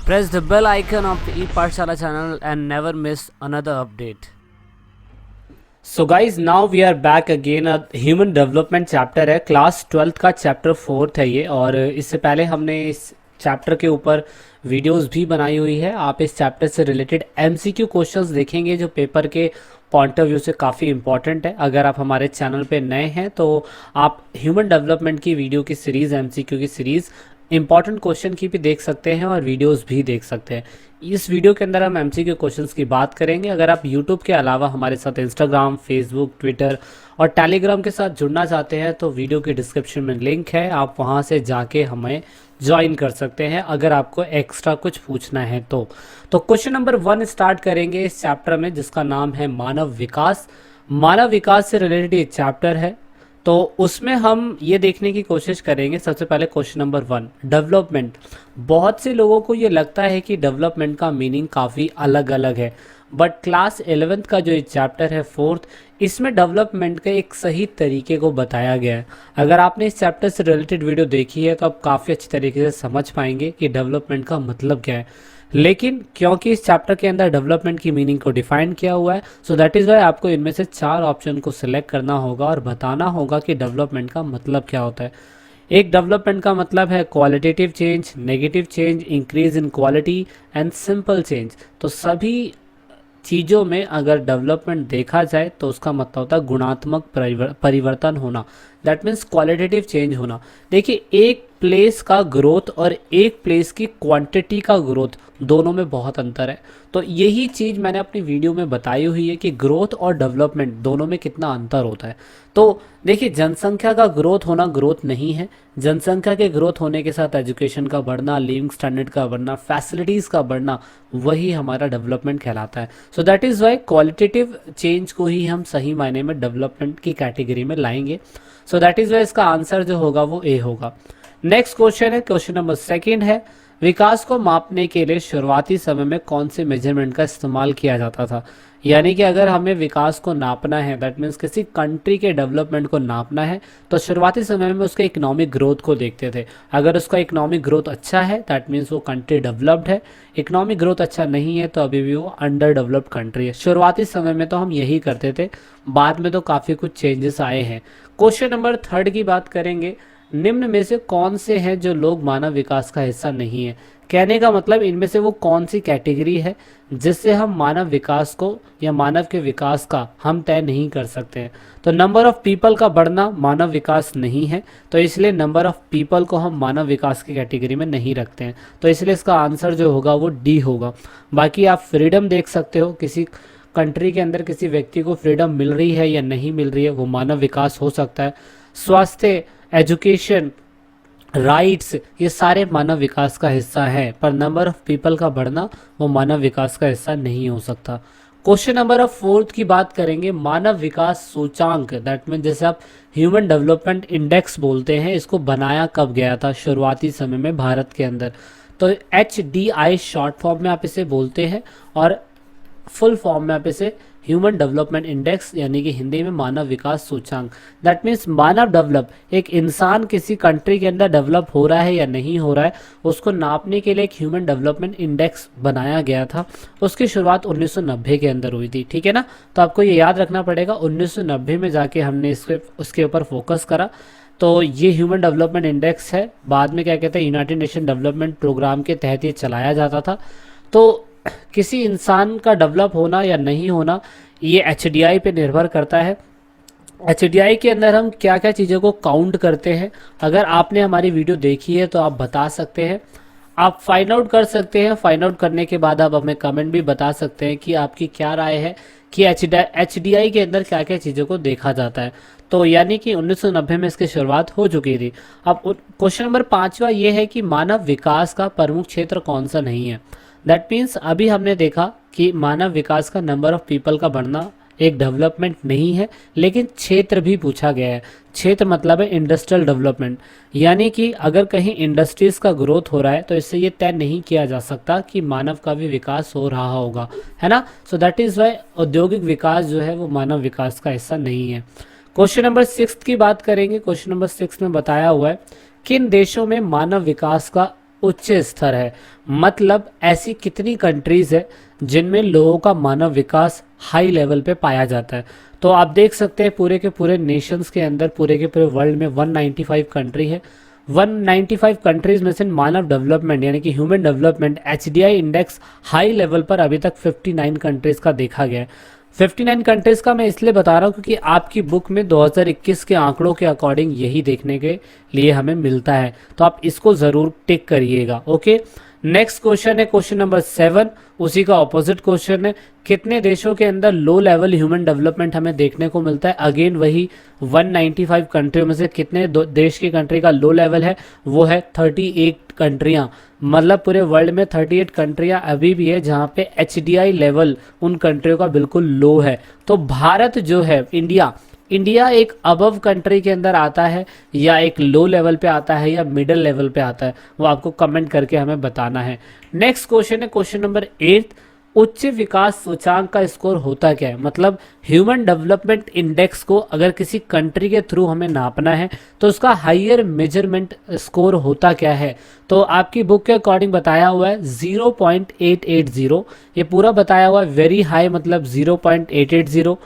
Press the bell icon of the ePathshala channel and never miss another update. So guys now we are back again human development chapter है, class 12th का chapter 4th है ये। और इससे पहले हमने इस चैप्टर के ऊपर वीडियोस भी बनाई हुई है। आप इस चैप्टर से रिलेटेड एमसीक्यू क्वेश्चंस देखेंगे जो पेपर के पॉइंट ऑफ व्यू से काफ़ी इंपॉर्टेंट है। अगर आप हमारे चैनल पे नए हैं तो आप ह्यूमन डेवलपमेंट की वीडियो की सीरीज़, एमसीक्यू की सीरीज़, इंपॉर्टेंट क्वेश्चन की भी देख सकते हैं और वीडियोस भी देख सकते हैं। इस वीडियो के अंदर हम एमसीक्यू क्वेश्चंस की बात करेंगे। अगर आप यूट्यूब के अलावा हमारे साथ इंस्टाग्राम, फेसबुक, ट्विटर और टेलीग्राम के साथ जुड़ना चाहते हैं तो वीडियो के डिस्क्रिप्शन में लिंक है, आप वहां से जाके हमें ज्वाइन कर सकते हैं अगर आपको एक्स्ट्रा कुछ पूछना है तो क्वेश्चन नंबर 1 स्टार्ट करेंगे इस चैप्टर में, जिसका नाम है मानव विकास। मानव विकास से रिलेटेड ये चैप्टर है, तो उसमें हम ये देखने की कोशिश करेंगे। सबसे पहले क्वेश्चन नंबर 1, डेवलपमेंट। बहुत से लोगों को ये लगता है कि डेवलपमेंट का मीनिंग काफ़ी अलग अलग है, बट क्लास 11th का जो ये चैप्टर है 4th, इसमें डेवलपमेंट के एक सही तरीके को बताया गया है। अगर आपने इस चैप्टर से रिलेटेड वीडियो देखी है तो आप काफ़ी अच्छी तरीके से समझ पाएंगे कि डेवलपमेंट का मतलब क्या है। लेकिन क्योंकि इस चैप्टर के अंदर डेवलपमेंट की मीनिंग को डिफाइन किया हुआ है, सो दैट इज़ वाई आपको इनमें से 4 ऑप्शन को सिलेक्ट करना होगा और बताना होगा कि डेवलपमेंट का मतलब क्या होता है। एक, डेवलपमेंट का मतलब है qualitative change, negative change, increase in quality and simple change. तो सभी चीज़ों में अगर डेवलपमेंट देखा जाए तो उसका मतलब होता है गुणात्मक परिवर्तन होना, दैट मीन्स क्वालिटेटिव चेंज होना। देखिए, एक प्लेस का ग्रोथ और एक प्लेस की क्वांटिटी का ग्रोथ, दोनों में बहुत अंतर है। तो यही चीज़ मैंने अपनी वीडियो में बताई हुई है कि ग्रोथ और डेवलपमेंट दोनों में कितना अंतर होता है। तो देखिए, जनसंख्या का ग्रोथ होना ग्रोथ नहीं है। जनसंख्या के ग्रोथ होने के साथ एजुकेशन का बढ़ना, लिविंग स्टैंडर्ड का बढ़ना, फैसिलिटीज़ का बढ़ना, वही हमारा डेवलपमेंट कहलाता है। So that is why qualitative change को ही हम सही मायने में डेवलपमेंट की कैटेगरी में लाएंगे। सो दैट इज़ वाई इसका आंसर जो होगा वो ए होगा। नेक्स्ट क्वेश्चन है, क्वेश्चन नंबर 2 है, विकास को मापने के लिए शुरुआती समय में कौन से मेजरमेंट का इस्तेमाल किया जाता था। यानी कि अगर हमें विकास को नापना है, दैट मीन्स किसी कंट्री के डेवलपमेंट को नापना है, तो शुरुआती समय में उसके इकोनॉमिक ग्रोथ को देखते थे। अगर उसका इकोनॉमिक ग्रोथ अच्छा है दैट मीन्स वो कंट्री डेवलप्ड है, इकोनॉमिक ग्रोथ अच्छा नहीं है तो अभी भी वो अंडर डेवलप्ड कंट्री है। शुरुआती समय में तो हम यही करते थे, बाद में तो काफ़ी कुछ चेंजेस आए हैं। क्वेश्चन नंबर 3 की बात करेंगे, निम्न में से कौन से हैं जो लोग मानव विकास का हिस्सा नहीं है। कहने का मतलब इनमें से वो कौन सी कैटेगरी है जिससे हम मानव विकास को या मानव के विकास का हम तय नहीं कर सकते हैं। तो नंबर ऑफ पीपल का बढ़ना मानव विकास नहीं है, तो इसलिए नंबर ऑफ पीपल को हम मानव विकास की कैटेगरी में नहीं रखते हैं। तो इसलिए इसका आंसर जो होगा वो डी होगा। बाकी आप फ्रीडम देख सकते हो, किसी कंट्री के अंदर किसी व्यक्ति को फ्रीडम मिल रही है या नहीं मिल रही है, वो मानव विकास हो सकता है। स्वास्थ्य, एजुकेशन, राइट्स, ये सारे मानव विकास का हिस्सा है, पर नंबर ऑफ पीपल का बढ़ना वो मानव विकास का हिस्सा नहीं हो सकता। क्वेश्चन नंबर 4 की बात करेंगे, मानव विकास सूचांक, दैट मीन जैसे आप ह्यूमन डेवलपमेंट इंडेक्स बोलते हैं, इसको बनाया कब गया था शुरुआती समय में भारत के अंदर। तो HDI शॉर्ट फॉर्म में आप इसे बोलते हैं और फुल फॉर्म में आप इसे ह्यूमन डेवलपमेंट इंडेक्स यानी कि हिंदी में मानव विकास सूचांक, दैट मीन्स मानव डेवलप, एक इंसान किसी कंट्री के अंदर डेवलप हो रहा है या नहीं हो रहा है, उसको नापने के लिए एक ह्यूमन डेवलपमेंट इंडेक्स बनाया गया था। उसकी शुरुआत 1990 के अंदर हुई थी, ठीक है ना। तो आपको ये याद रखना पड़ेगा, 1990 में जाके हमने उसके ऊपर फोकस करा। तो ये ह्यूमन डेवलपमेंट इंडेक्स है, बाद में क्या कहते हैं यूनाइटेड नेशन डेवलपमेंट प्रोग्राम के तहत ये चलाया जाता था। तो किसी इंसान का डेवलप होना या नहीं होना ये HDI पे निर्भर करता है। HDI के अंदर हम क्या क्या चीज़ों को काउंट करते हैं, अगर आपने हमारी वीडियो देखी है तो आप बता सकते हैं, आप फाइंड आउट कर सकते हैं। फाइंड आउट करने के बाद आप हमें कमेंट भी बता सकते हैं कि आपकी क्या राय है कि HDI के अंदर क्या क्या चीज़ों को देखा जाता है। तो यानी कि 1990 में इसकी शुरुआत हो चुकी थी। अब क्वेश्चन नंबर 5वां ये है कि मानव विकास का प्रमुख क्षेत्र कौन सा नहीं है। दैट मीन्स अभी हमने देखा कि मानव विकास का नंबर ऑफ पीपल का बढ़ना एक डेवलपमेंट नहीं है, लेकिन क्षेत्र भी पूछा गया है। क्षेत्र मतलब है इंडस्ट्रियल डेवलपमेंट, यानी कि अगर कहीं इंडस्ट्रीज का ग्रोथ हो रहा है तो इससे ये तय नहीं किया जा सकता कि मानव का भी विकास हो रहा होगा, है ना। सो दैट इज़ वाई औद्योगिक विकास जो है वो मानव विकास का हिस्सा नहीं है। क्वेश्चन नंबर 6 की बात करेंगे। क्वेश्चन नंबर 6 में बताया हुआ है, किन देशों में मानव विकास का उच्च स्तर है, मतलब ऐसी कितनी कंट्रीज है जिनमें लोगों का मानव विकास हाई लेवल पे पाया जाता है। तो आप देख सकते हैं पूरे के पूरे नेशंस के अंदर, पूरे के पूरे वर्ल्ड में 195 कंट्री है। 195 कंट्रीज में से मानव डेवलपमेंट यानी कि human development HDI index high level पर अभी तक 59 कंट्रीज का देखा गया है। 59 कंट्रीज का मैं इसलिए बता रहा हूँ क्योंकि आपकी बुक में 2021 के आंकड़ों के अकॉर्डिंग यही देखने के लिए हमें मिलता है, तो आप इसको ज़रूर टिक करिएगा। ओके, नेक्स्ट क्वेश्चन है क्वेश्चन नंबर 7, उसी का ऑपोजिट क्वेश्चन है, कितने देशों के अंदर लो लेवल ह्यूमन डेवलपमेंट हमें देखने को मिलता है। अगेन वही 195 कंट्रियों में से कितने देश की कंट्री का लो लेवल है, वो है 38 कंट्रियां, मतलब पूरे वर्ल्ड में 38 कंट्रियां अभी भी है जहां पे एचडीआई लेवल उन कंट्रियों का बिल्कुल लो है। तो भारत जो है, इंडिया एक अबव कंट्री के अंदर आता है या एक लो लेवल पे आता है या मिडिल लेवल पे आता है, वो आपको कमेंट करके हमें बताना है। नेक्स्ट क्वेश्चन है क्वेश्चन नंबर 8, उच्च विकास सूचांक का स्कोर होता क्या है, मतलब ह्यूमन डेवलपमेंट इंडेक्स को अगर किसी कंट्री के थ्रू हमें नापना है तो उसका हायर मेजरमेंट स्कोर होता क्या है। तो आपकी बुक के अकॉर्डिंग बताया हुआ है 0.880, ये पूरा बताया हुआ है। वेरी हाई मतलब 0.880,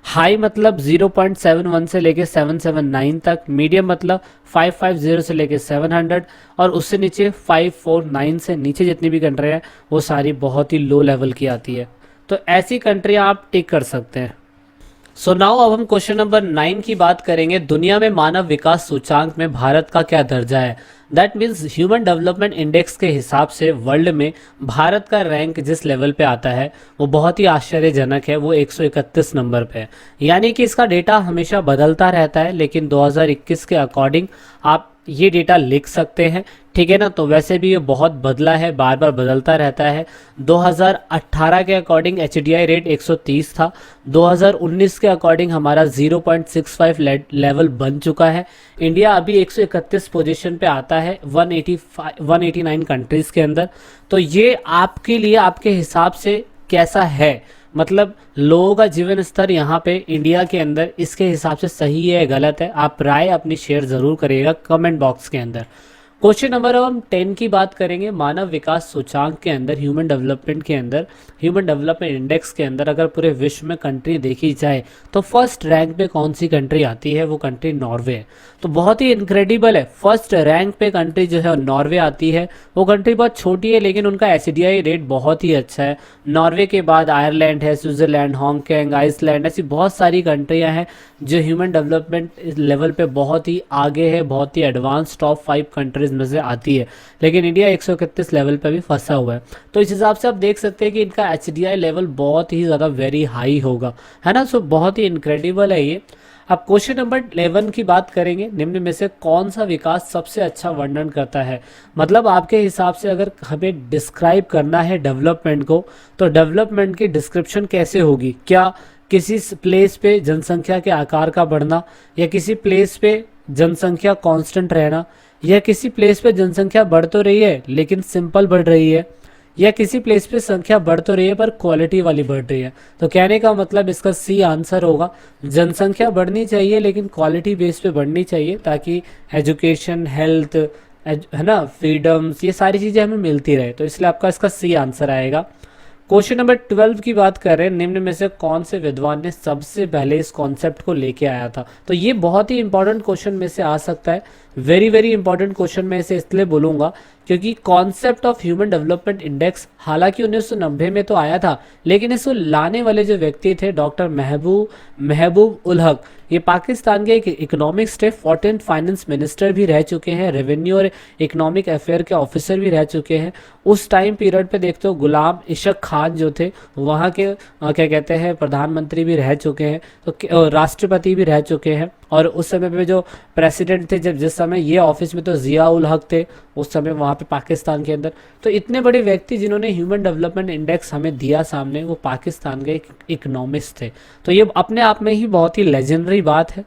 हाई मतलब 0.71 से लेके 779 तक, मीडियम मतलब 550 से लेके 700, और उससे नीचे 549 से नीचे जितनी भी कंट्री है वो सारी बहुत ही लो लेवल की आती है। तो ऐसी कंट्रियां आप टिक कर सकते हैं। सो नाउ अब हम क्वेश्चन नंबर 9 की बात करेंगे, दुनिया में मानव विकास सूचांक में भारत का क्या दर्जा है। That means human development index के हिसाब से वर्ल्ड में भारत का रैंक जिस लेवल पे आता है वो बहुत ही आश्चर्यजनक है, वो 131 नंबर पे है। यानी कि इसका डेटा हमेशा बदलता रहता है, लेकिन 2021 के अकॉर्डिंग आप ये डेटा लिख सकते हैं, ठीक है ना। तो वैसे भी ये बहुत बदला है, बार बार बदलता रहता है। 2018 के अकॉर्डिंग एचडीआई रेट 130 था, 2019 के अकॉर्डिंग हमारा 0.65 लेवल बन चुका है। इंडिया अभी 131 पोजीशन पे आता है 189 कंट्रीज के अंदर। तो ये आपके लिए आपके हिसाब से कैसा है, मतलब लोगों का जीवन स्तर यहाँ पे इंडिया के अंदर इसके हिसाब से सही है गलत है, आप राय अपनी शेयर जरूर करिएगा कमेंट बॉक्स के अंदर। क्वेश्चन नंबर हम 10 की बात करेंगे, मानव विकास सूचांक के अंदर, ह्यूमन डेवलपमेंट के अंदर, ह्यूमन डेवलपमेंट इंडेक्स के अंदर अगर पूरे विश्व में कंट्री देखी जाए तो फर्स्ट रैंक पे कौन सी कंट्री आती है, वो कंट्री नॉर्वे है। तो बहुत ही इनक्रेडिबल है, फर्स्ट रैंक पे कंट्री जो है नॉर्वे आती है। वो कंट्री बहुत छोटी है लेकिन उनका एचडीआई रेट बहुत ही अच्छा है। नॉर्वे के बाद आयरलैंड है, स्विट्जरलैंड, हांगकांग, आइसलैंड, ऐसी बहुत सारी कंट्रियां हैं जो ह्यूमन डेवलपमेंट लेवल पे बहुत ही आगे है, बहुत ही एडवांस टॉप 5 कंट्रीज में से आती है। लेकिन इंडिया 131 लेवल पे भी फंसा हुआ है। तो इस हिसाब से आप देख सकते हैं कि इनका एचडीआई लेवल बहुत ही ज़्यादा वेरी हाई होगा, है ना। सो बहुत ही इनक्रेडिबल है ये। अब क्वेश्चन नंबर 11 की बात करेंगे, निम्न में से कौन सा विकास सबसे अच्छा वर्णन करता है। मतलब आपके हिसाब से अगर हमें डिस्क्राइब करना है डेवलपमेंट को, तो डेवलपमेंट की डिस्क्रिप्शन कैसे होगी। क्या किसी प्लेस पे जनसंख्या के आकार का बढ़ना, या किसी प्लेस पे जनसंख्या कांस्टेंट रहना, या किसी प्लेस पे जनसंख्या बढ़ तो रही है लेकिन सिंपल बढ़ रही है, या किसी प्लेस पे संख्या बढ़ तो रही है पर क्वालिटी वाली बढ़ रही है। तो कहने का मतलब इसका सी आंसर होगा, जनसंख्या बढ़नी चाहिए लेकिन क्वालिटी बेस पे बढ़नी चाहिए, ताकि एजुकेशन, हेल्थ, है ना, फ्रीडम्स, ये सारी चीज़ें हमें मिलती रहे। तो इसलिए आपका इसका सी आंसर आएगा। क्वेश्चन नंबर 12 की बात कर रहे हैं, निम्न में से कौन से विद्वान ने सबसे पहले इस कॉन्सेप्ट को लेके आया था। तो ये बहुत ही इंपॉर्टेंट क्वेश्चन में से आ सकता है, वेरी वेरी इंपॉर्टेंट क्वेश्चन में से इसलिए बोलूंगा क्योंकि concept of human development index हालांकि 1990 में तो आया था, लेकिन इसको लाने वाले जो व्यक्ति थे डॉक्टर महबूब उल हक, ये पाकिस्तान के एक इकोनॉमिक्स थे, 14th फाइनेंस मिनिस्टर भी रह चुके हैं, रेवेन्यू और इकोनॉमिक अफेयर के ऑफिसर भी रह चुके हैं। उस टाइम पीरियड पे देखते हो गुलाम इशक खान जो थे वहाँ के क्या कहते हैं प्रधानमंत्री भी रह चुके हैं, तो राष्ट्रपति भी रह चुके हैं। और उस समय पे जो प्रेसिडेंट थे, जब जिस समय ये ऑफिस में, तो जिया उल हक थे उस समय वहाँ पे पाकिस्तान के अंदर। तो इतने बड़े व्यक्ति जिन्होंने ह्यूमन डेवलपमेंट इंडेक्स हमें दिया सामने, वो पाकिस्तान के एक इकोनॉमिस्ट थे। तो ये अपने आप में ही बहुत ही लेजेंडरी बात है।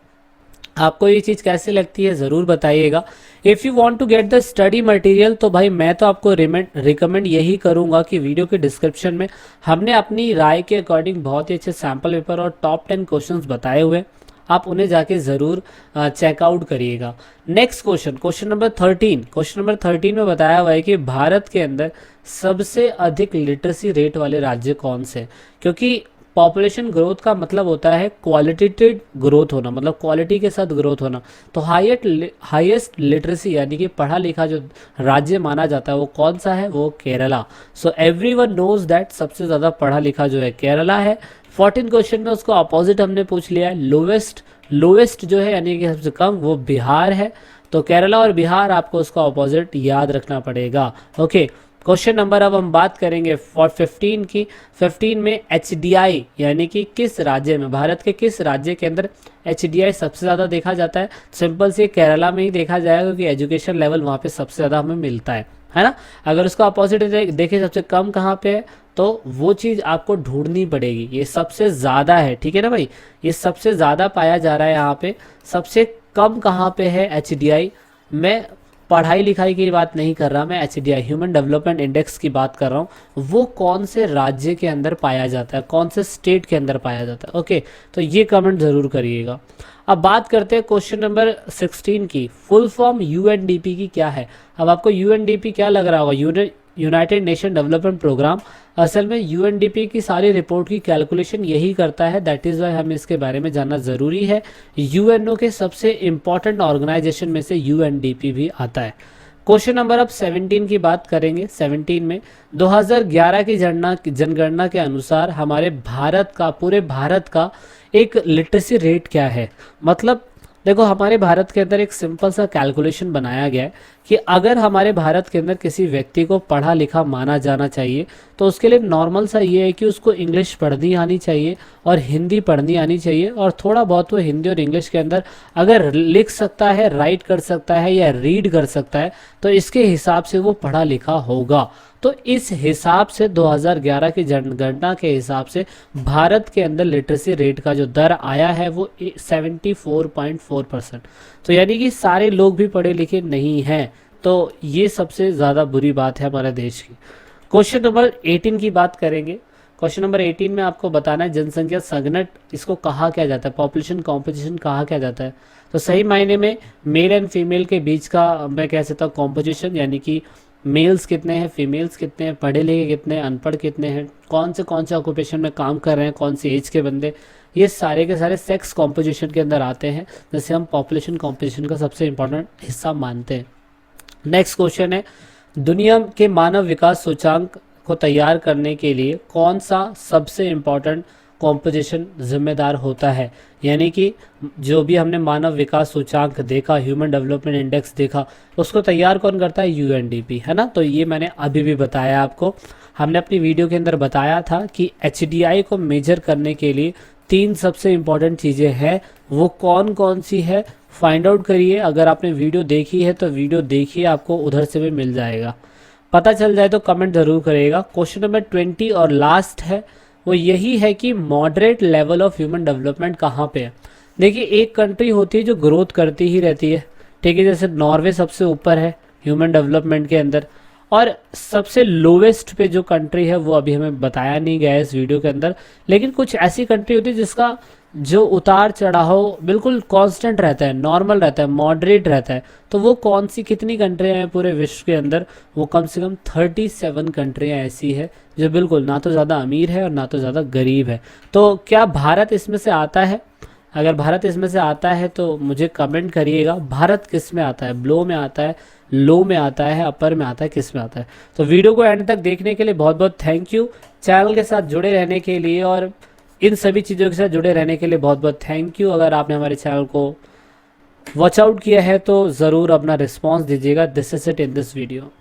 आपको ये चीज़ कैसे लगती है ज़रूर बताइएगा। If you want to get the study material, तो भाई मैं तो आपको रिकमेंड यही करूंगा कि वीडियो के डिस्क्रिप्शन में हमने अपनी राय के अकॉर्डिंग बहुत ही अच्छे सैम्पल पेपर और टॉप 10 क्वेश्चंस बताए हुए, आप उन्हें जाके ज़रूर चेकआउट करिएगा। Next question, question number 13, question number 13 में बताया हुआ है कि भारत के अंदर सबसे अधिक लिटरेसी रेट वाले राज्य कौन से हैं। क्योंकि पॉपुलेशन ग्रोथ का मतलब होता है क्वालिटेटिव ग्रोथ होना, मतलब क्वालिटी के साथ ग्रोथ होना। तो हाईएस्ट लिटरेसी यानी कि पढ़ा लिखा जो राज्य माना जाता है वो कौन सा है, वो Kerala. So everyone knows that सबसे ज़्यादा पढ़ा लिखा जो है केरला है। 14 क्वेश्चन में उसको अपोजिट हमने पूछ लिया है, लोवेस्ट जो है यानी कि सबसे कम वो बिहार है। तो केरला और बिहार आपको उसका अपोजिट याद रखना पड़ेगा। ओके, क्वेश्चन नंबर अब हम बात करेंगे फॉर 15 की। 15 में एचडीआई यानी कि किस राज्य में, भारत के किस राज्य के अंदर एचडीआई सबसे ज़्यादा देखा जाता है। सिंपल से केरला में ही देखा जाएगा क्योंकि एजुकेशन लेवल वहाँ पे सबसे ज़्यादा हमें मिलता है ना। अगर उसका अपोजिट देखें सबसे कम कहाँ पे है तो वो चीज़ आपको ढूंढनी पड़ेगी। ये सबसे ज़्यादा है, ठीक है ना भाई, ये सबसे ज़्यादा पाया जा रहा है यहाँ पे। सबसे कम कहाँ पे है एचडीआई। मैं पढ़ाई लिखाई की बात नहीं कर रहा, मैं एचडीआई ह्यूमन डेवलपमेंट इंडेक्स की बात कर रहा हूँ। वो कौन से राज्य के अंदर पाया जाता है, कौन से स्टेट के अंदर पाया जाता है। ओके, तो ये कमेंट ज़रूर करिएगा। अब बात करते हैं क्वेश्चन नंबर 16 की। फुल फॉर्म यूएनडीपी की क्या है। अब आपको यूएनडीपी क्या लग रहा होगा, यूनाइटेड नेशन डेवलपमेंट प्रोग्राम। असल में यूएनडीपी की सारी रिपोर्ट की कैलकुलेशन यही करता है, दैट इज़ वाई हमें इसके बारे में जानना ज़रूरी है। यूएनओ के सबसे इम्पॉर्टेंट ऑर्गेनाइजेशन में से यूएनडीपी भी आता है। क्वेश्चन नंबर अब 17 की बात करेंगे। 17 में 2011 की जनगणना के अनुसार हमारे भारत का, पूरे भारत का एक लिटरेसी रेट क्या है। मतलब देखो, हमारे भारत के अंदर एक सिंपल सा कैलकुलेशन बनाया गया है कि अगर हमारे भारत के अंदर किसी व्यक्ति को पढ़ा लिखा माना जाना चाहिए तो उसके लिए नॉर्मल सा ये है कि उसको इंग्लिश पढ़नी आनी चाहिए और हिंदी पढ़नी आनी चाहिए, और थोड़ा बहुत वो हिंदी और इंग्लिश के अंदर अगर लिख सकता है, राइट कर सकता है या रीड कर सकता है तो इसके हिसाब से वो पढ़ा लिखा होगा। तो इस हिसाब से 2011 की जनगणना के हिसाब से भारत के अंदर लिटरेसी रेट का जो दर आया है वो 74.4%। तो यानी कि सारे लोग भी पढ़े लिखे नहीं हैं, तो ये सबसे ज़्यादा बुरी बात है हमारे देश की। क्वेश्चन नंबर 18 की बात करेंगे। क्वेश्चन नंबर 18 में आपको बताना है जनसंख्या संघनक इसको कहा क्या जाता है, पॉपुलेशन कॉम्पोजिशन कहा क्या जाता है। तो सही मायने में मेल एंड फीमेल के बीच का मैं कह सकता हूँ कॉम्पोजिशन, यानी कि मेल्स कितने हैं, फीमेल्स कितने हैं, पढ़े लिखे कितने हैं, अनपढ़ कितने हैं, कौन से ऑक्यूपेशन में काम कर रहे हैं, कौन सी एज के बंदे, ये सारे के सारे सेक्स कॉम्पोजिशन के अंदर आते हैं, जैसे हम पॉपुलेशन कॉम्पोजिशन का सबसे इंपॉर्टेंट हिस्सा मानते हैं। नेक्स्ट क्वेश्चन है, दुनिया के मानव विकास सूचांक को तैयार करने के लिए कौन सा सबसे इम्पॉर्टेंट कॉम्पोजिशन जिम्मेदार होता है। यानी कि जो भी हमने मानव विकास सूचांक देखा, ह्यूमन डेवलपमेंट इंडेक्स देखा, उसको तैयार कौन करता है, यूएनडीपी, है ना। तो ये मैंने अभी भी बताया आपको, हमने अपनी वीडियो के अंदर बताया था कि एचडीआई को मेजर करने के लिए 3 सबसे इम्पॉर्टेंट चीज़ें हैं, वो कौन कौन सी है फाइंड आउट करिए। अगर आपने वीडियो देखी है तो वीडियो देखिए, आपको उधर से भी मिल जाएगा। पता चल जाए तो कमेंट ज़रूर करिएगा। क्वेश्चन नंबर 20 और लास्ट है, वो यही है कि moderate level of human development कहाँ पे है। देखिए, एक कंट्री होती है जो ग्रोथ करती ही रहती है, ठीक है, जैसे नॉर्वे सबसे ऊपर है ह्यूमन डेवलपमेंट के अंदर, और सबसे लोवेस्ट पे जो कंट्री है वो अभी हमें बताया नहीं गया है इस वीडियो के अंदर। लेकिन कुछ ऐसी कंट्री होती है जिसका जो उतार चढ़ाव बिल्कुल कांस्टेंट रहता है, नॉर्मल रहता है, मॉडरेट रहता है। तो वो कौन सी कितनी कंट्रियां हैं पूरे विश्व के अंदर, वो कम से कम 37 कंट्रियां ऐसी है जो बिल्कुल ना तो ज़्यादा अमीर है और ना तो ज़्यादा गरीब है। तो क्या भारत इसमें से आता है? अगर भारत इसमें से आता है तो मुझे कमेंट करिएगा, भारत किस में आता है, ब्लो में आता है, लो में आता है, अपर में आता है, किस में आता है। तो वीडियो को एंड तक देखने के लिए बहुत बहुत थैंक यू। चैनल के साथ जुड़े रहने के लिए और इन सभी चीज़ों के साथ जुड़े रहने के लिए बहुत बहुत थैंक यू। अगर आपने हमारे चैनल को वॉच आउट किया है तो ज़रूर अपना रिस्पॉन्स दीजिएगा। This is it in this video.